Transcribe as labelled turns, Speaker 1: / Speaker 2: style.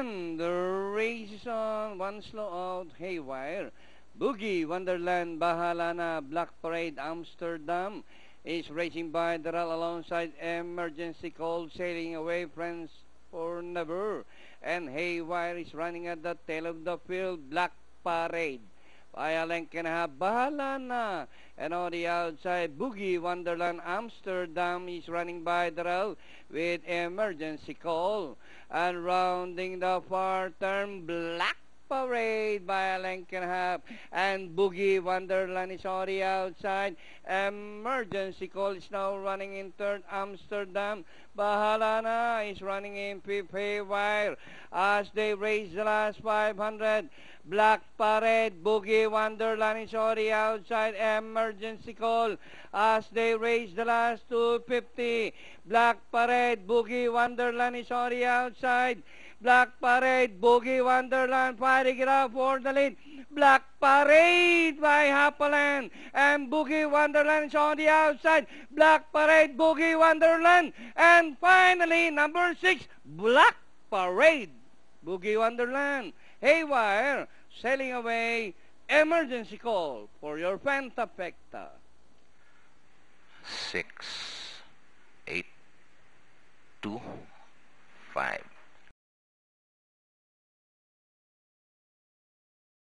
Speaker 1: And the race is on. One slow out. Haywire. Boogie Wonderland. Bahala na. Black Parade. Amsterdam is racing by Daral alongside Emergency Call. Sailing away. Friends for Never. And Haywire is running at the tail of the field. Black Parade. Lenkenha, bahala na. And on the outside, Boogie Wonderland Amsterdam is running by the rail with Emergency Call. And rounding the far turn, Black Parade by Lenkenha. And Boogie Wonderland is on the outside. Emergency Call is now running in third. Amsterdam, bahala na, is running in fifth. Haywire as they race the last 500. Black Parade, Boogie Wonderland is on the outside. Emergency Call as they race the last 250. Black Parade, Boogie Wonderland is on the outside. Black Parade, Boogie Wonderland fighting it out for the lead. Black Parade by Hapaland. And Boogie Wonderland is on the outside. Black Parade, Boogie Wonderland. And finally, number 6, Black Parade, Boogie Wonderland. Haywire sailing away. Emergency Call for your Pentafecta.
Speaker 2: 6.